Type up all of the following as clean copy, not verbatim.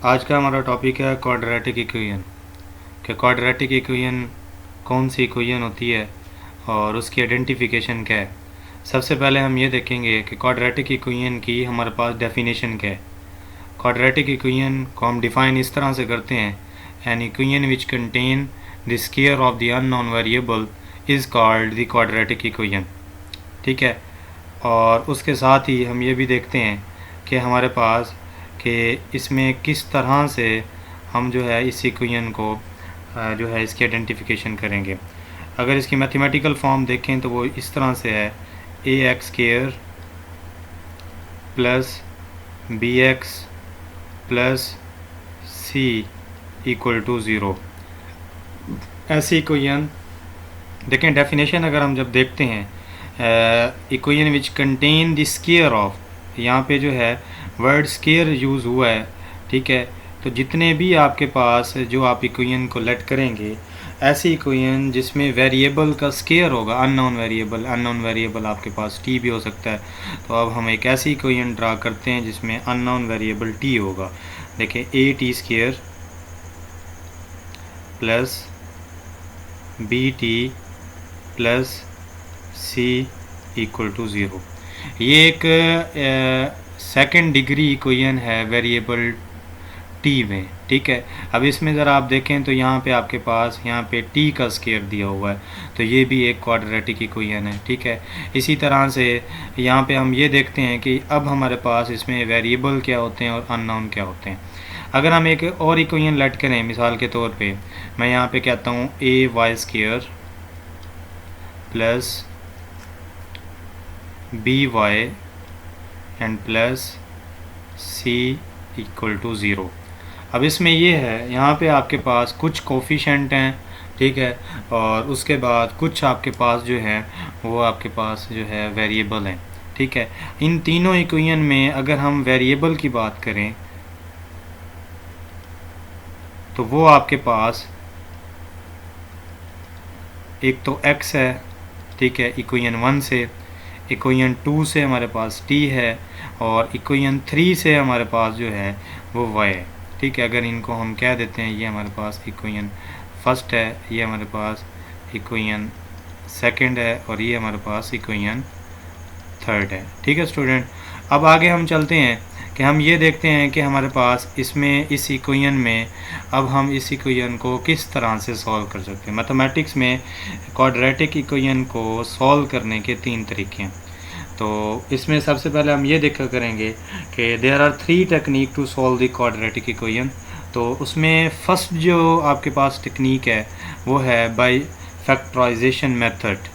आज का हमारा टॉपिक है क्वाड्रेटिक इक्वेशन कि क्वाड्रेटिक इक्वेशन कौन सी इक्वेशन होती है और उसकी आइडेंटिफिकेशन क्या है। सबसे पहले हम ये देखेंगे कि क्वाड्रेटिक इक्वेशन की हमारे पास डेफिनेशन क्या है। क्वाड्रेटिक इक्वेशन को हम डिफ़ाइन इस तरह से करते हैं, an equation which contain the square of the unknown variable is called the quadratic equation. ठीक है, और उसके साथ ही हम ये भी देखते हैं कि हमारे पास कि इसमें किस तरह से हम जो है इस इक्वेशन को जो है इसकी आइडेंटिफिकेशन करेंगे। अगर इसकी मैथमेटिकल फॉर्म देखें तो वो इस तरह से है, a x square plus b x plus C equal to zero. ऐसी इक्वेशन देखें, डेफिनेशन अगर हम जब देखते हैं equation which contain the square of, यहाँ पे जो है वर्ड स्क्वायर यूज़ हुआ है। ठीक है, तो जितने भी आपके पास जो आप इक्वेशन को लेट करेंगे, ऐसी इक्वेशन जिसमें वेरिएबल का स्क्वायर होगा, अननोन वेरिएबल आपके पास टी भी हो सकता है। तो अब हम एक ऐसी इक्वेशन ड्रा करते हैं जिसमें अननोन वेरिएबल टी होगा। देखें, A T square plus B T plus C equal to zero. ये एक सेकंड डिग्री इक्वेशन है वेरिएबल टी में। ठीक है, अब इसमें ज़रा आप देखें तो यहाँ पे आपके पास यहाँ पे टी का स्क्वायर दिया हुआ है, तो ये भी एक क्वाड्रेटिक इक्वेशन है। ठीक है, इसी तरह से यहाँ पे हम ये देखते हैं कि अब हमारे पास इसमें वेरिएबल क्या होते हैं और अननोन क्या होते हैं। अगर हम एक और इक्वेशन लेट करें, मिसाल के तौर पे मैं यहाँ पे कहता हूँ a y square plus b y and plus C equal to zero. अब इसमें ये है, यहाँ पे आपके पास कुछ कोफिशेंट हैं। ठीक है, और उसके बाद कुछ आपके पास जो है वो आपके पास जो है वेरिएबल हैं। ठीक है, इन तीनों इक्वेशन में अगर हम वेरिएबल की बात करें तो वो आपके पास एक तो x है। ठीक है, इक्वेशन 1 से, इक्वेशन 2 से हमारे पास t है, और इक्वेशन 3 से हमारे पास जो है वो y है। ठीक है, अगर इनको हम कह देते हैं ये हमारे पास इक्वेशन फर्स्ट है, ये हमारे पास इक्वेशन सेकंड है, और ये हमारे पास इक्वेशन थर्ड है। ठीक है स्टूडेंट, अब आगे हम चलते हैं कि हम ये देखते हैं कि हमारे पास इसमें इस इक्वेशन में अब हम इस इक्वेशन को किस तरह से सॉल्व कर सकते हैं। मैथमेटिक्स में क्वाड्रेटिक इक्वेशन को सॉल्व करने के 3 तरीके हैं। तो इसमें सबसे पहले हम ये देखा करेंगे कि there are 3 technique to solve the quadratic equation. तो उसमें फर्स्ट जो आपके पास टेक्निक है वो है by factorisation method.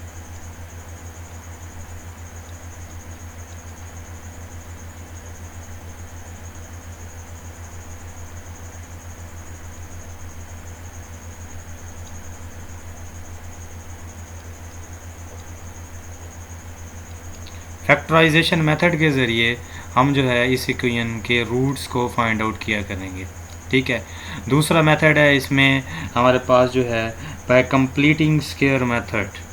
Factorisation method के ज़रिए हम जो है इस इक्वेशन के रूट्स को फाइंड आउट किया करेंगे। ठीक है, दूसरा मेथड है इसमें हमारे पास जो है bye completing square method.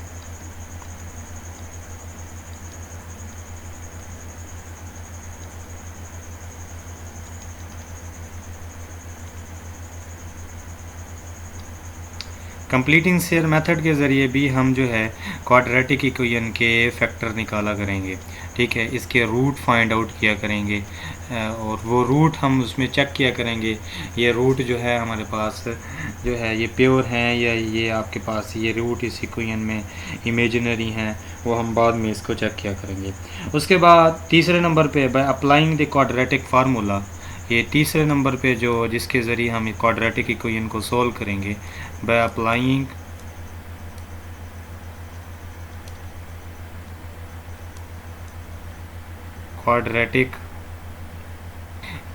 Completing square method के ज़रिए भी हम जो है क्वाड्रेटिक इक्वेशन के फैक्टर निकाला करेंगे। ठीक है, इसके रूट फाइंड आउट किया करेंगे, और वो रूट हम उसमें चेक किया करेंगे ये रूट जो है हमारे पास जो है ये प्योर हैं या ये आपके पास ये रूट इस इक्वेशन में इमेजिनरी हैं, वो हम बाद में इसको चेक किया करेंगे। उसके बाद तीसरे नंबर पे by applying the quadratic formula, ये तीसरे नंबर पे जो जिसके ज़रिए हम क्वाड्रेटिक इक्वेशन को सोल्व करेंगे बाय अप्लाइंग क्वाड्रेटिक,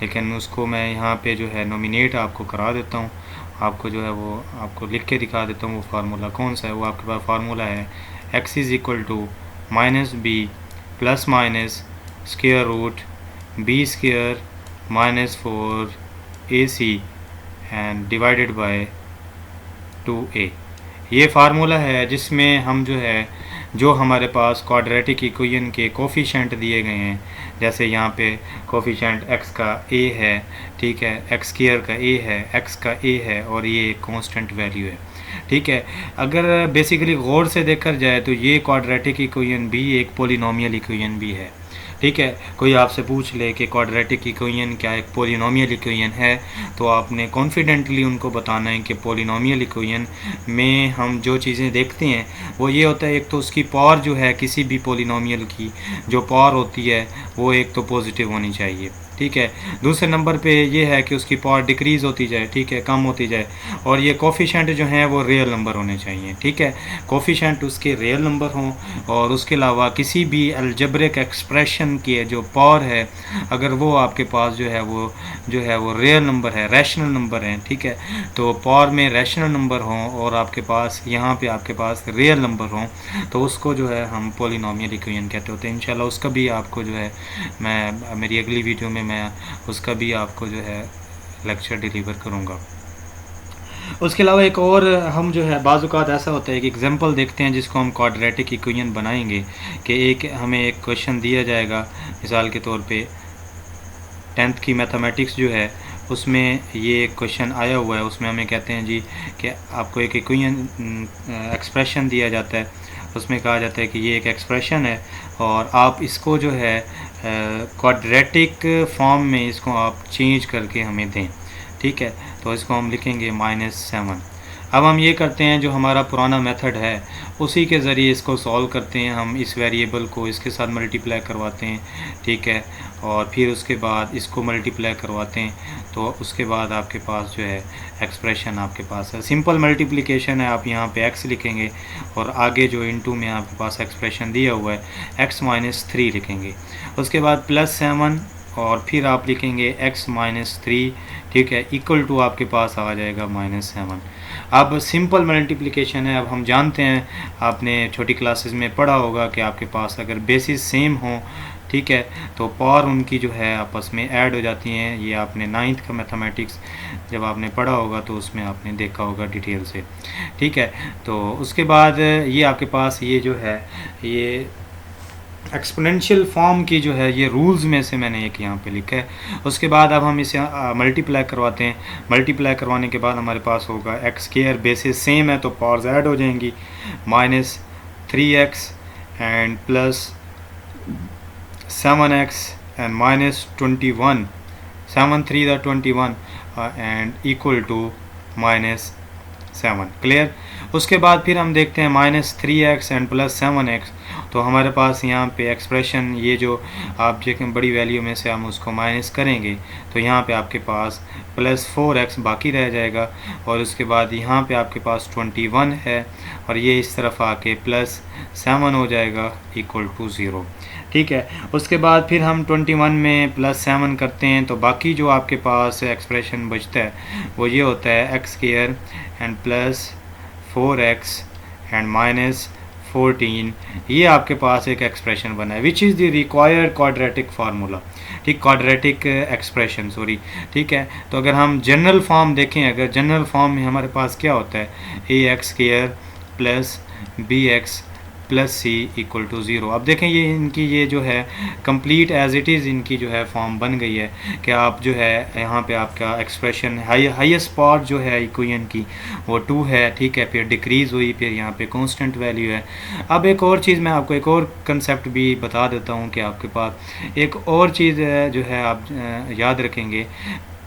लेकिन उसको मैं यहाँ पे जो है नोमिनेट आपको करा देता हूँ, आपको जो है वो आपको लिख के दिखा देता हूँ वो फार्मूला कौन सा है। वो आपके पास फार्मूला है x is equal to minus B plus minus square root B square minus 4ac and divided by 2a। ये फार्मूला है जिसमें हम जो है जो हमारे पास क्वाड्रेटिक इक्वेशन के कोफिशेंट दिए गए हैं, जैसे यहाँ पे कोफिशेंट x का a है, ठीक है, x स्क्वायर का a है, x का a है और ये एक कांस्टेंट वैल्यू है, ठीक है। अगर बेसिकली गौर से देखा जाए तो ये क्वाड्रेटिक इक्वेशन भी एक पोलिनोमियल इक्वेशन भी है, ठीक है। कोई आपसे पूछ ले कि क्वाड्रेटिक इक्वेशन क्या एक पोलिनोमियल इक्वेशन है, तो आपने कॉन्फिडेंटली उनको बताना है कि पोलिनोमियल इक्वेशन में हम जो चीज़ें देखते हैं वो ये होता है, एक तो उसकी पावर जो है किसी भी पोलिनोमियल की जो पावर होती है वो एक तो पॉजिटिव होनी चाहिए, ठीक है। दूसरे नंबर पे ये है कि उसकी पावर डिक्रीज़ होती जाए, ठीक है, कम होती जाए, और ये कोफिशेंट जो हैं वो रियल नंबर होने चाहिए, ठीक है। कोफिशेंट उसके रियल नंबर हों, और उसके अलावा किसी भी अलजेब्रिक एक्सप्रेशन की जो पावर है अगर वो आपके पास जो है वो रियल नंबर है, रैशनल नंबर है, ठीक है, तो पावर में रैशनल नंबर हों और आपके पास यहाँ पे आपके पास रियल नंबर हों, तो उसको जो है हम पोलिनोमियल इक्वेशन कहते होते हैं। इंशाल्लाह उसका भी आपको जो है मैं मेरी अगली वीडियो में मैं उसका भी आपको जो है लेक्चर डिलीवर करूँगा। उसके अलावा एक और हम जो है बाज़ औक़ात ऐसा होता है कि एग्जांपल देखते हैं जिसको हम क्वाड्रेटिक इक्वेशन बनाएंगे कि हमें एक क्वेश्चन दिया जाएगा, मिसाल के तौर पे 10th की मैथमेटिक्स जो है उसमें ये क्वेश्चन आया हुआ है, उसमें हमें कहते हैं जी कि आपको एक इक्वेशन एक्सप्रेशन दिया जाता है, उसमें कहा जाता है कि ये एक एक्सप्रेशन है और आप इसको जो है क्वाड्रेटिक फॉर्म में इसको आप चेंज करके हमें दें, ठीक है। तो इसको हम लिखेंगे -7। अब हम ये करते हैं जो हमारा पुराना मेथड है उसी के ज़रिए इसको सॉल्व करते हैं, हम इस वेरिएबल को इसके साथ मल्टीप्लाई करवाते हैं, ठीक है, और फिर उसके बाद इसको मल्टीप्लाई करवाते हैं, तो उसके बाद आपके पास जो है एक्सप्रेशन आपके पास है, सिंपल मल्टीप्लिकेशन है, आप यहाँ पे x लिखेंगे और आगे जो इनटू में आपके पास एक्सप्रेशन दिया हुआ है x-3 लिखेंगे, उसके बाद +7 और फिर आप लिखेंगे x-3, ठीक है, इक्वल टू आपके पास आ जाएगा -7। अब सिंपल मल्टीप्लिकेशन है। अब हम जानते हैं, आपने छोटी क्लासेस में पढ़ा होगा कि आपके पास अगर बेसिस सेम हो, ठीक है, तो पावर उनकी जो है आपस में ऐड हो जाती हैं। ये आपने 9th का मैथमेटिक्स जब आपने पढ़ा होगा तो उसमें आपने देखा होगा डिटेल से, ठीक है। तो उसके बाद ये आपके पास ये जो है ये एक्सपोनेंशियल फॉर्म की जो है ये रूल्स में से मैंने एक यहाँ पे लिखा है। उसके बाद अब हम इसे मल्टीप्लाई करवाते हैं, मल्टीप्लाई करवाने के बाद हमारे पास होगा x² बेसिस सेम है तो पावर्स ऐड हो जाएंगी, -3x and +7x and -21, 7 3 21 and equal to -7। Clear. उसके बाद फिर हम देखते हैं -3x एंड +7x, तो हमारे पास यहाँ पे एक्सप्रेशन ये जो आप देखें बड़ी वैल्यू में से हम उसको माइनस करेंगे तो यहाँ पे आपके पास +4x बाकी रह जाएगा, और उसके बाद यहाँ पे आपके पास 21 है और ये इस तरफ आके +7 हो जाएगा इक्वल टू 0, ठीक है। उसके बाद फिर हम 21 में +7 करते हैं तो बाकी जो आपके पास एक्सप्रेशन बचता है वो ये होता है x² एंड +4x एंड -14, ये आपके पास एक एक्सप्रेशन बना है which is the required quadratic formula, ठीक, क्वाड्रेटिक एक्सप्रेशन सॉरी, ठीक है। तो अगर हम जनरल फॉर्म देखें, अगर जनरल फॉर्म में हमारे पास क्या होता है ax² + bx + c equal to 0। अब देखें ये इनकी ये जो है कंप्लीट एज इट इज़ इनकी जो है फॉर्म बन गई है कि आप जो है यहाँ पे आपका एक्सप्रेशन हाईएस्ट पार्ट जो है इक्वेशन की वो 2 है, ठीक है, फिर डिक्रीज़ हुई, फिर यहाँ पे कांस्टेंट वैल्यू है। अब एक और चीज़ मैं आपको एक और कंसेप्ट भी बता देता हूँ कि आपके पास एक और चीज़ जो है आप याद रखेंगे,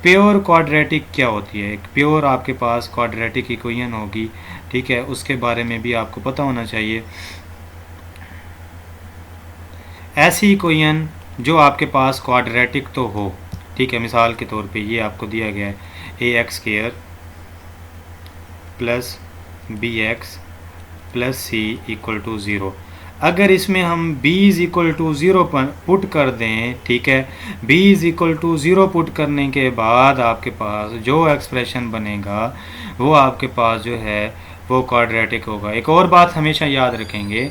प्योर क्वाड्रेटिक क्या होती है। एक प्योर आपके पास क्वाड्रेटिक इक्वेशन होगी, ठीक है, उसके बारे में भी आपको पता होना चाहिए। ऐसी इक्वेशन जो आपके पास क्वाड्रेटिक तो हो, ठीक है, मिसाल के तौर पे ये आपको दिया गया है ax² + bx + c equal to 0। अगर इसमें हम b = 0 पुट कर दें, ठीक है, b = 0 पुट करने के बाद आपके पास जो एक्सप्रेशन बनेगा वो आपके पास जो है वो क्वाड्रेटिक होगा। एक और बात हमेशा याद रखेंगे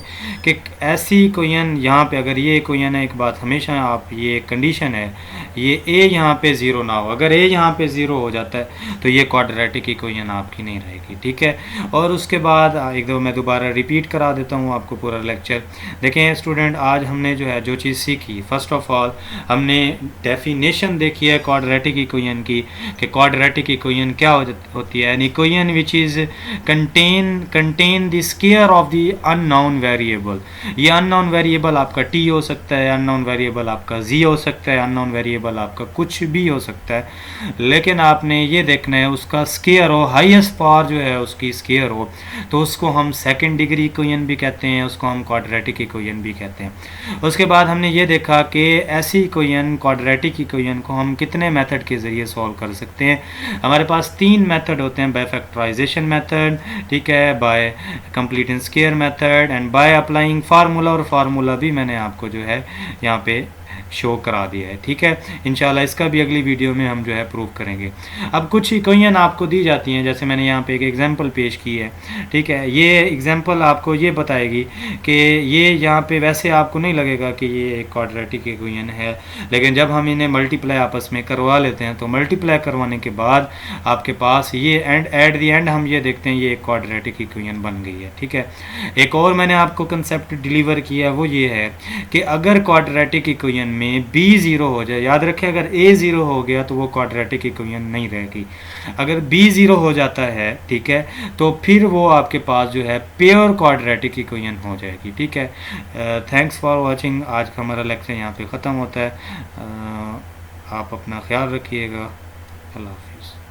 कि ऐसी इक्वेशन यहाँ पे अगर ये इक्वेशन है, एक बात हमेशा आप, ये कंडीशन है, ये ए यहाँ पे ज़ीरो ना हो। अगर ए यहाँ पे ज़ीरो हो जाता है तो ये क्वाड्रेटिक इक्वेशन आपकी नहीं रहेगी, ठीक है। और उसके बाद एक दो मैं दोबारा रिपीट करा देता हूँ आपको पूरा लेक्चर। देखें स्टूडेंट, आज हमने जो है जो चीज़ सीखी, फर्स्ट ऑफ ऑल हमने डेफिनेशन देखी है क्वाड्रेटिक इक्वेशन की, कि क्वाड्रेटिक इक्वेशन क्या होती है। An equation which is contain the square of the unknown variable. ये अननोन वेरिएबल आपका टी हो सकता है, अननोन वेरिएबल आपका जी हो सकता है, अननोन वेरिएबल आपका कुछ भी हो सकता है, लेकिन आपने ये देखना है उसका स्क्वायर हो, हाईएस्ट पावर जो है उसकी स्क्वायर हो, तो उसको हम सेकंड डिग्री इक्वेशन भी कहते हैं, उसको हम क्वाड्रेटिक इक्वेशन भी कहते हैं। उसके बाद हमने ये देखा कि ऐसी इक्वेशन क्वाड्रेटिक इक्वेशन को हम कितने मेथड के ज़रिए सॉल्व कर सकते हैं। हमारे पास 3 मेथड होते हैं, बाय फैक्टराइजेशन मेथड, ठीक है, by complete and square method, and by applying formula. और फार्मूला भी मैंने आपको जो है यहाँ पे शो करा दिया है, ठीक है। इंशाल्लाह इसका भी अगली वीडियो में हम जो है प्रूव करेंगे। अब कुछ इक्वेशन आपको दी जाती हैं, जैसे मैंने यहाँ पे एक एग्जांपल पेश की है, ठीक है। ये एग्जांपल आपको ये बताएगी कि ये यहाँ पे वैसे आपको नहीं लगेगा कि ये एक क्वाड्रेटिक इक्वेशन है, लेकिन जब हम इन्हें मल्टीप्लाई आपस में करवा लेते हैं तो मल्टीप्लाई करवाने के बाद आपके पास ये एट द एंड हम ये देखते हैं ये एक क्वाड्रेटिक इक्वेशन बन गई है, ठीक है। एक और मैंने आपको कंसेप्ट डिलीवर किया, वो ये है कि अगर क्वाड्रेटिक इक्वेशन में बी ज़ीरो हो जाए, याद रखें अगर ए ज़ीरो हो गया तो वो क्वाड्रेटिक इक्वेशन नहीं रहेगी। अगर बी ज़ीरो हो जाता है, ठीक है, तो फिर वो आपके पास जो है प्योर क्वाड्रेटिक इक्वेशन हो जाएगी, ठीक है। Thanks for watching. आज का हमारा लेक्चर यहाँ पे ख़त्म होता है। आप अपना ख्याल रखिएगा। अल्लाह हाफिज़।